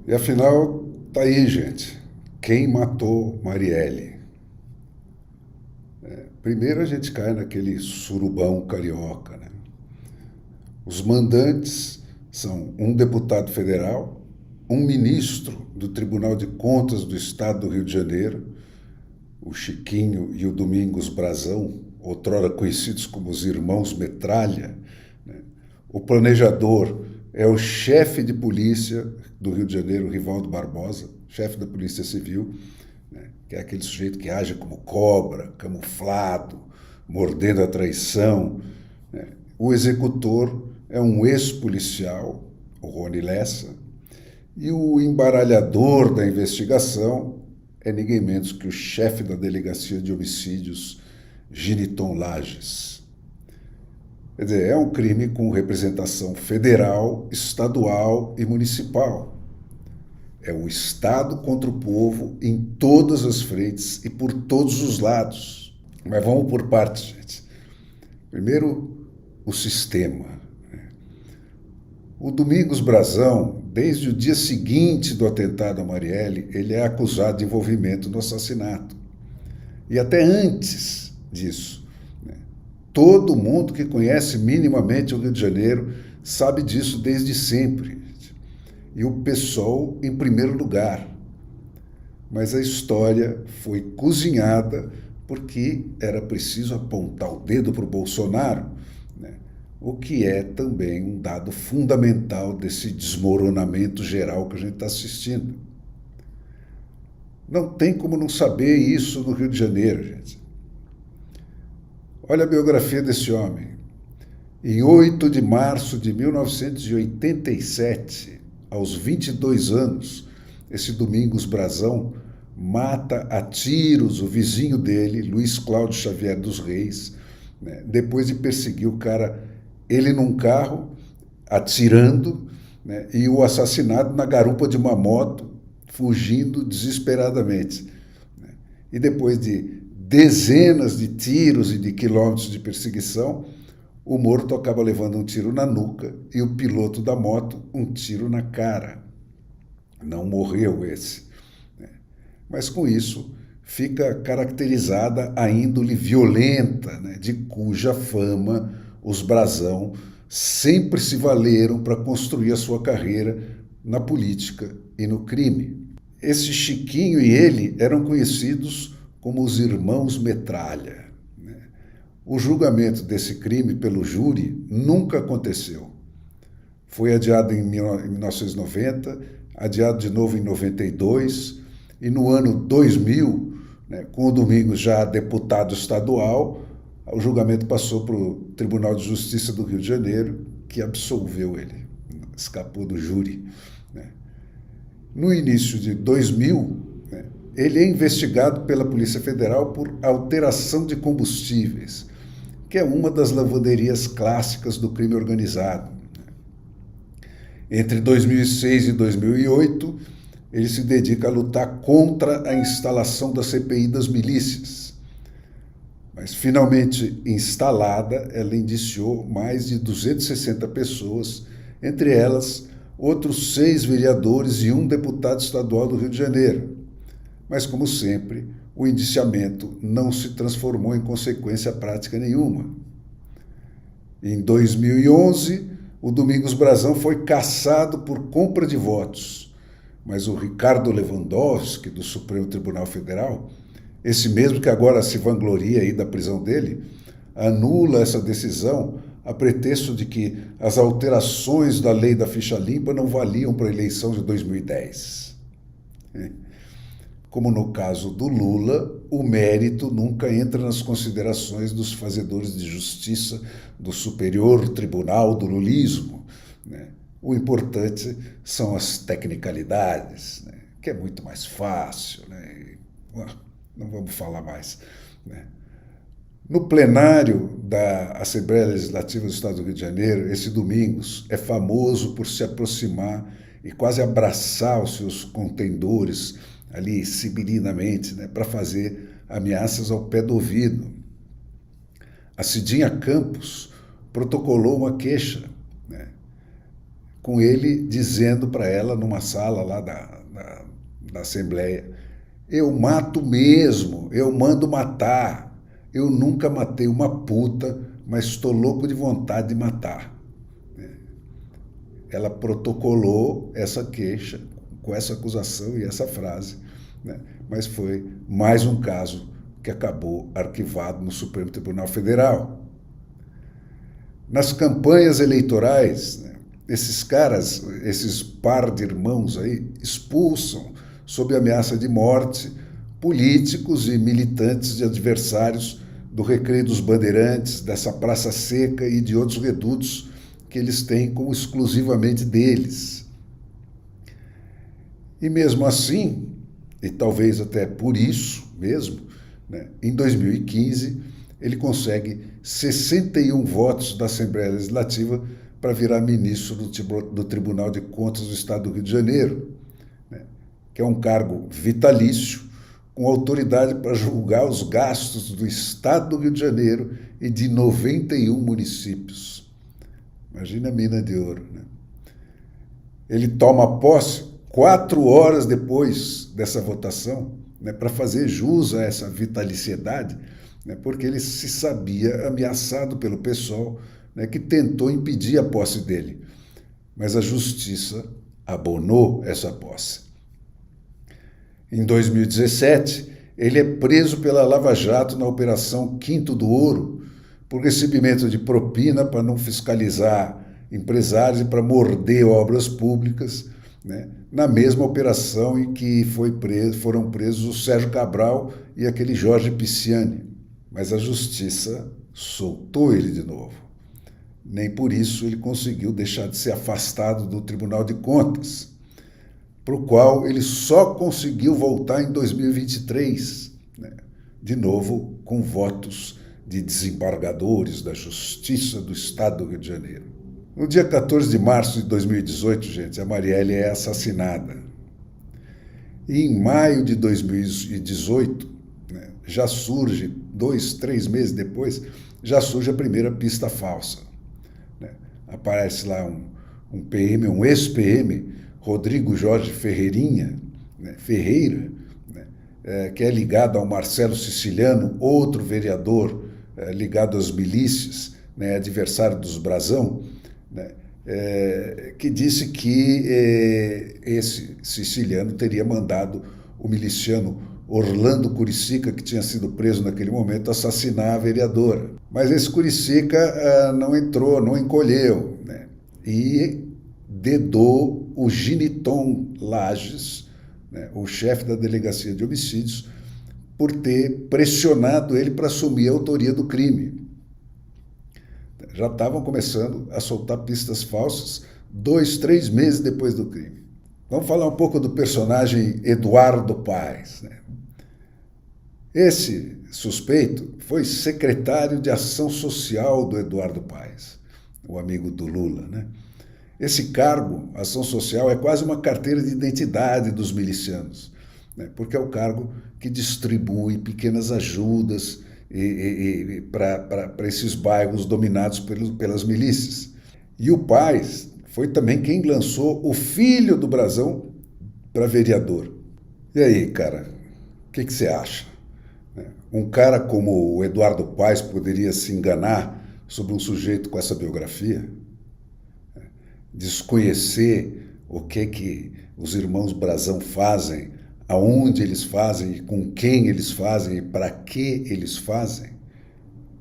E afinal, tá aí, gente. Quem matou Marielle? Primeiro a gente cai naquele surubão carioca, né? Os mandantes são um deputado federal, um ministro do Tribunal de Contas do Estado do Rio de Janeiro, o Chiquinho e o Domingos Brazão, outrora conhecidos como os irmãos Metralha, né? O planejador é o chefe de polícia do Rio de Janeiro, Rivaldo Barbosa, chefe da Polícia Civil, né? Que é aquele sujeito que age como cobra, camuflado, mordendo a traição, né? O executor é um ex-policial, o Rony Lessa, e o embaralhador da investigação é ninguém menos que o chefe da Delegacia de Homicídios, Giniton Lages. Quer dizer, é um crime com representação federal, estadual e municipal. É o Estado contra o povo em todas as frentes e por todos os lados. Mas vamos por partes, gente. Primeiro, o sistema. O Domingos Brazão, desde o dia seguinte do atentado a Marielle, ele é acusado de envolvimento no assassinato. E até antes disso. Né? Todo mundo que conhece minimamente o Rio de Janeiro sabe disso desde sempre. E o PSOL em primeiro lugar. Mas a história foi cozinhada porque era preciso apontar o dedo para o Bolsonaro, né? O que é também um dado fundamental desse desmoronamento geral que a gente está assistindo. Não tem como não saber isso no Rio de Janeiro, gente. Olha a biografia desse homem. Em 8 de março de 1987, aos 22 anos, esse Domingos Brazão mata a tiros o vizinho dele, Luiz Cláudio Xavier dos Reis, né, depois de perseguir o cara, ele num carro, atirando, né, e o assassinado na garupa de uma moto, fugindo desesperadamente. Né. E depois de dezenas de tiros e de quilômetros de perseguição, o morto acaba levando um tiro na nuca e o piloto da moto um tiro na cara. Não morreu esse. Mas com isso fica caracterizada a índole violenta, né, de cuja fama os Brazão sempre se valeram para construir a sua carreira na política e no crime. Esse Chiquinho e ele eram conhecidos como os irmãos Metralha. O julgamento desse crime pelo júri nunca aconteceu. Foi adiado em 1990, adiado de novo em 92, e no ano 2000, né, com o Domingos já deputado estadual, o julgamento passou para o Tribunal de Justiça do Rio de Janeiro, que absolveu ele, escapou do júri. Né. No início de 2000, né, ele é investigado pela Polícia Federal por alteração de combustíveis, que é uma das lavanderias clássicas do crime organizado. Entre 2006 e 2008, ele se dedica a lutar contra a instalação da CPI das milícias. Mas, finalmente instalada, ela indiciou mais de 260 pessoas, entre elas outros 6 vereadores e um deputado estadual do Rio de Janeiro. Mas, como sempre, o indiciamento não se transformou em consequência prática nenhuma. Em 2011, o Domingos Brazão foi cassado por compra de votos, mas o Ricardo Lewandowski, do Supremo Tribunal Federal, esse mesmo que agora se vangloria aí da prisão dele, anula essa decisão a pretexto de que as alterações da lei da ficha limpa não valiam para a eleição de 2010. Como no caso do Lula, o mérito nunca entra nas considerações dos fazedores de justiça do Superior Tribunal do Lulismo. Né? O importante são as tecnicalidades, né? Que é muito mais fácil. Né? Não vamos falar mais. Né? No plenário da Assembleia Legislativa do Estado do Rio de Janeiro, esse Domingos é famoso por se aproximar e quase abraçar os seus contendores ali sibilinamente, né, para fazer ameaças ao pé do ouvido. A Cidinha Campos protocolou uma queixa, né, com ele dizendo para ela, numa sala lá da Assembleia: eu mato mesmo, eu mando matar, eu nunca matei uma puta, mas estou louco de vontade de matar. Ela protocolou essa queixa com essa acusação e essa frase, né? Mas foi mais um caso que acabou arquivado no Supremo Tribunal Federal. Nas campanhas eleitorais, né, esses caras, esses par de irmãos aí, expulsam, sob ameaça de morte, políticos e militantes de adversários do Recreio dos Bandeirantes, dessa Praça Seca e de outros redutos que eles têm como exclusivamente deles. E mesmo assim, e talvez até por isso mesmo, né, em 2015, ele consegue 61 votos da Assembleia Legislativa para virar ministro do Tribunal de Contas do Estado do Rio de Janeiro, né, que é um cargo vitalício, com autoridade para julgar os gastos do Estado do Rio de Janeiro e de 91 municípios. Imagina a mina de ouro, né? Ele toma posse 4 horas depois dessa votação, né, para fazer jus a essa vitaliciedade, né, porque ele se sabia ameaçado pelo PSOL, né, que tentou impedir a posse dele. Mas a justiça abonou essa posse. Em 2017, ele é preso pela Lava Jato na Operação Quinto do Ouro, por recebimento de propina para não fiscalizar empresários e para morder obras públicas, né, na mesma operação em que foram presos o Sérgio Cabral e aquele Jorge Pisciani. Mas a justiça soltou ele de novo. Nem por isso ele conseguiu deixar de ser afastado do Tribunal de Contas, para o qual ele só conseguiu voltar em 2023, né, de novo com votos de desembargadores da Justiça do Estado do Rio de Janeiro. No dia 14 de março de 2018, gente, a Marielle é assassinada. E em maio de 2018, né, já surge, 2, 3 meses depois, já surge a primeira pista falsa. Né? Aparece lá um PM, um ex-PM, Rodrigo Jorge Ferreirinha, né, Ferreira, né, que é ligado ao Marcelo Siciliano, outro vereador ligado às milícias, né, adversário dos Brazão, né, que disse que esse siciliano teria mandado o miliciano Orlando Curicica, que tinha sido preso naquele momento, assassinar a vereadora. Mas esse Curicica não entrou, não encolheu, né, e dedou o Giniton Lages, né, o chefe da Delegacia de Homicídios, por ter pressionado ele para assumir a autoria do crime. Já estavam começando a soltar pistas falsas 2, 3 meses depois do crime. Vamos falar um pouco do personagem Eduardo Paes, né? Esse suspeito foi secretário de Ação Social do Eduardo Paes, o amigo do Lula, né? Esse cargo, Ação Social, é quase uma carteira de identidade dos milicianos, né? Porque é o cargo que distribui pequenas ajudas para esses bairros dominados pelas milícias. E o Paes foi também quem lançou o filho do Brazão para vereador. E aí, cara, o que você acha? Um cara como o Eduardo Paes poderia se enganar sobre um sujeito com essa biografia? Desconhecer o que os irmãos Brazão fazem, aonde eles fazem, e com quem eles fazem e para que eles fazem,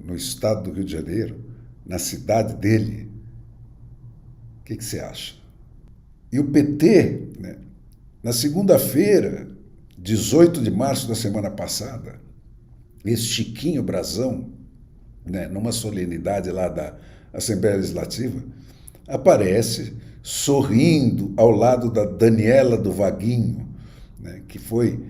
no estado do Rio de Janeiro, na cidade dele. O que você acha? E o PT, né, na segunda-feira, 18 de março da semana passada, esse Chiquinho Brazão, né, numa solenidade lá da Assembleia Legislativa, aparece sorrindo ao lado da Daniela do Vaguinho, né, que foi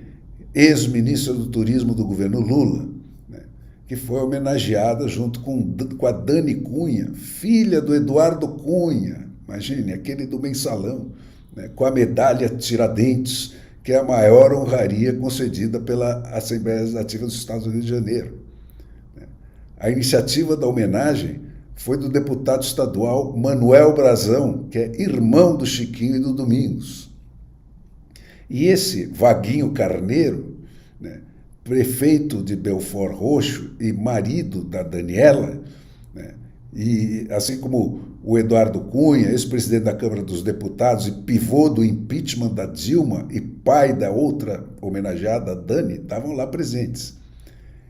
ex-ministra do Turismo do governo Lula, né, que foi homenageada junto com a Dani Cunha, filha do Eduardo Cunha, imagine, aquele do Mensalão, né, com a medalha Tiradentes, que é a maior honraria concedida pela Assembleia Legislativa do Estado do Rio de Janeiro. A iniciativa da homenagem foi do deputado estadual Manuel Brazão, que é irmão do Chiquinho e do Domingos. E esse Vaguinho Carneiro, né, prefeito de Belford Roxo e marido da Daniela, né, e assim como o Eduardo Cunha, ex-presidente da Câmara dos Deputados e pivô do impeachment da Dilma e pai da outra homenageada, Dani, estavam lá presentes.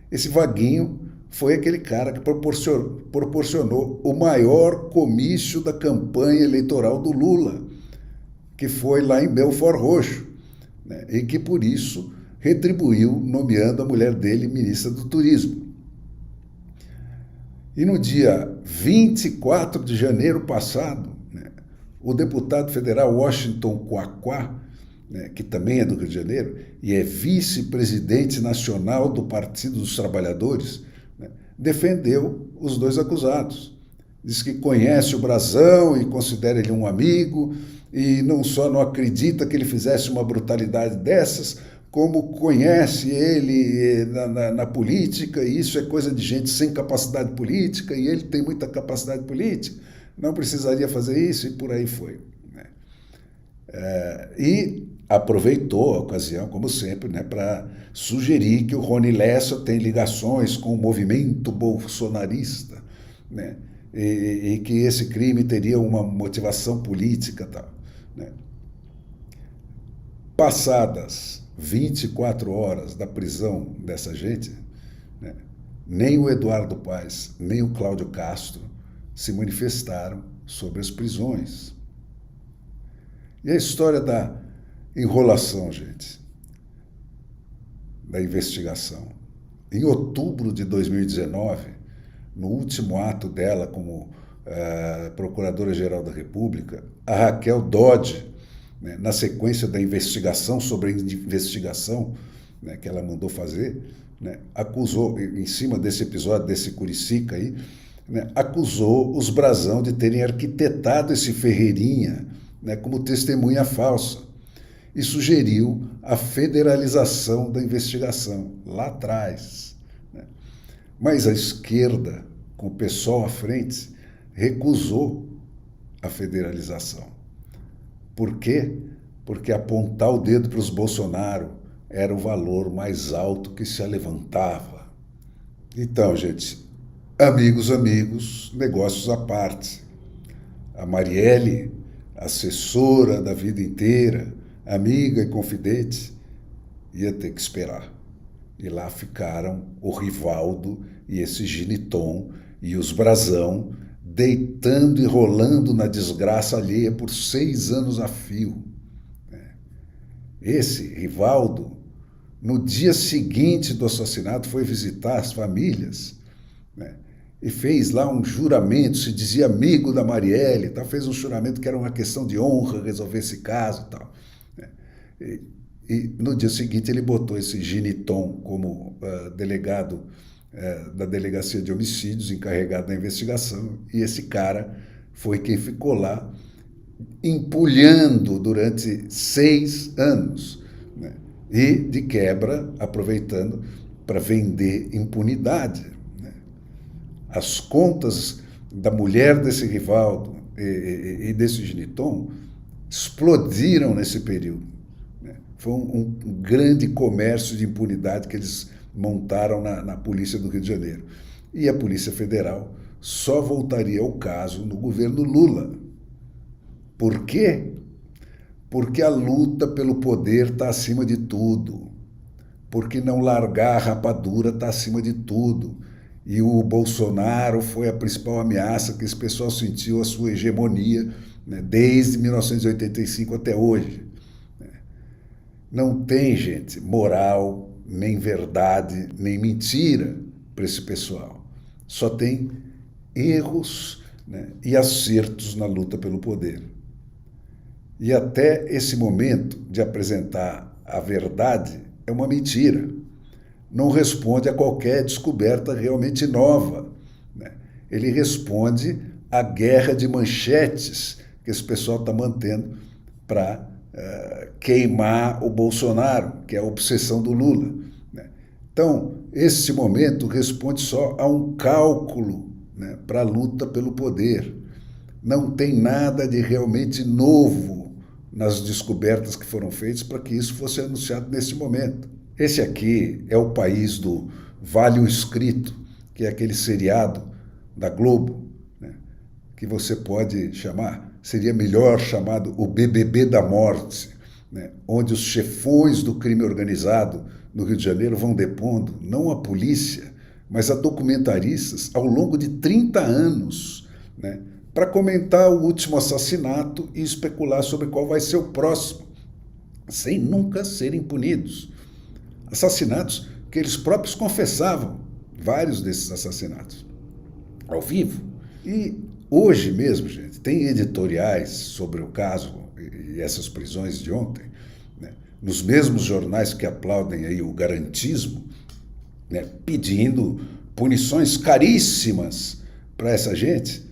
Esse Vaguinho foi aquele cara que proporcionou o maior comício da campanha eleitoral do Lula, que foi lá em Belford Roxo, né, e que, por isso, retribuiu nomeando a mulher dele ministra do Turismo. E no dia 24 de janeiro passado, né, o deputado federal Washington Quaquá, né, que também é do Rio de Janeiro e é vice-presidente nacional do Partido dos Trabalhadores, né, defendeu os dois acusados. Diz que conhece o Brazão e considera ele um amigo, e não só não acredita que ele fizesse uma brutalidade dessas, como conhece ele na política, e isso é coisa de gente sem capacidade política, e ele tem muita capacidade política, não precisaria fazer isso, e por aí foi. Né? E aproveitou a ocasião, como sempre, né, para sugerir que o Rony Lessa tem ligações com o movimento bolsonarista, né, e que esse crime teria uma motivação política. Tal, né. Passadas 24 horas da prisão dessa gente, né, nem o Eduardo Paes, nem o Cláudio Castro se manifestaram sobre as prisões. E a história da enrolação, gente, da investigação. Em outubro de 2019, no último ato dela como Procuradora-Geral da República, a Raquel Dodge, né, na sequência da investigação sobre a investigação, né, que ela mandou fazer, né, acusou, em cima desse episódio, desse Curicica aí, né, acusou os Brazão de terem arquitetado esse Ferreirinha, né, como testemunha falsa, e sugeriu a federalização da investigação, lá atrás. Né. Mas a esquerda, com o PSOL à frente, recusou a federalização. Por quê? Porque apontar o dedo para os Bolsonaro era o valor mais alto que se levantava. Então, gente, amigos, negócios à parte. A Marielle, assessora da vida inteira, amiga e confidente, ia ter que esperar. E lá ficaram o Rivaldo e esse Giniton e os Brazão deitando e rolando na desgraça alheia por 6 anos a fio. Esse Rivaldo, no dia seguinte do assassinato, foi visitar as famílias, né, e fez lá um juramento, se dizia amigo da Marielle, tá, fez um juramento que era uma questão de honra resolver esse caso. Tal, né, e no dia seguinte ele botou esse Giniton como delegado da Delegacia de Homicídios, encarregado da investigação, e esse cara foi quem ficou lá empulhando durante 6 anos, né? E, de quebra, aproveitando para vender impunidade. Né? As contas da mulher desse Rivaldo e desse Giniton explodiram nesse período. Né? Foi um grande comércio de impunidade que eles montaram na Polícia do Rio de Janeiro. E a Polícia Federal só voltaria ao caso no governo Lula. Por quê? Porque a luta pelo poder está acima de tudo. Porque não largar a rapadura está acima de tudo. E o Bolsonaro foi a principal ameaça que esse pessoal sentiu a sua hegemonia, né, desde 1985 até hoje. Não tem, gente, moral, nem verdade, nem mentira para esse pessoal. Só tem erros, né, e acertos na luta pelo poder. E até esse momento de apresentar a verdade é uma mentira. Não responde a qualquer descoberta realmente nova. Né? Ele responde à guerra de manchetes que esse pessoal está mantendo para queimar o Bolsonaro, que é a obsessão do Lula. Né? Então, esse momento responde só a um cálculo, né, para a luta pelo poder. Não tem nada de realmente novo nas descobertas que foram feitas para que isso fosse anunciado nesse momento. Esse aqui é o país do Vale o Escrito, que é aquele seriado da Globo, né, que você pode chamar, seria melhor chamado o BBB da Morte, né, onde os chefões do crime organizado no Rio de Janeiro vão depondo, não a polícia, mas a documentaristas ao longo de 30 anos, né, para comentar o último assassinato e especular sobre qual vai ser o próximo, sem nunca serem punidos. Assassinatos que eles próprios confessavam, vários desses assassinatos, ao vivo. E hoje mesmo, gente, tem editoriais sobre o caso e essas prisões de ontem, né, nos mesmos jornais que aplaudem aí o garantismo, né, pedindo punições caríssimas para essa gente,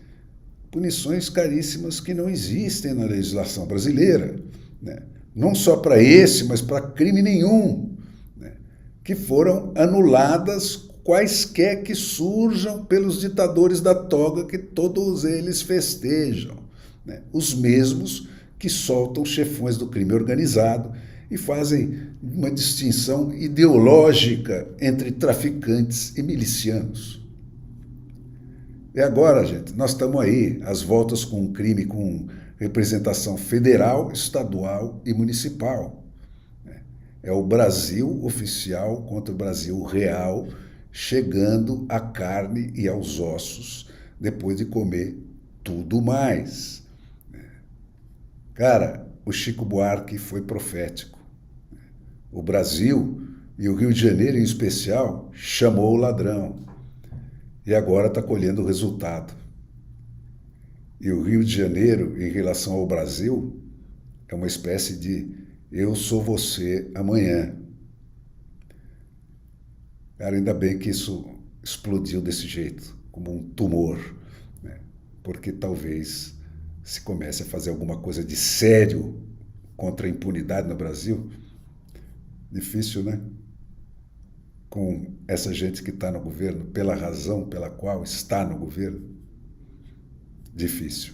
punições caríssimas que não existem na legislação brasileira, né? Não só para esse, mas para crime nenhum, né? Que foram anuladas quaisquer que surjam pelos ditadores da toga que todos eles festejam, né? Os mesmos que soltam chefões do crime organizado e fazem uma distinção ideológica entre traficantes e milicianos. E agora, gente, nós estamos aí, às voltas com um crime com representação federal, estadual e municipal. É o Brasil oficial contra o Brasil real, chegando à carne e aos ossos, depois de comer tudo mais. Cara, o Chico Buarque foi profético. O Brasil, e o Rio de Janeiro em especial, chamou o ladrão. E agora está colhendo o resultado. E o Rio de Janeiro, em relação ao Brasil, é uma espécie de eu sou você amanhã. Cara, ainda bem que isso explodiu desse jeito, como um tumor, né? Porque talvez se comece a fazer alguma coisa de sério contra a impunidade no Brasil. Difícil, né? Com essa gente que está no governo, pela razão pela qual está no governo? Difícil.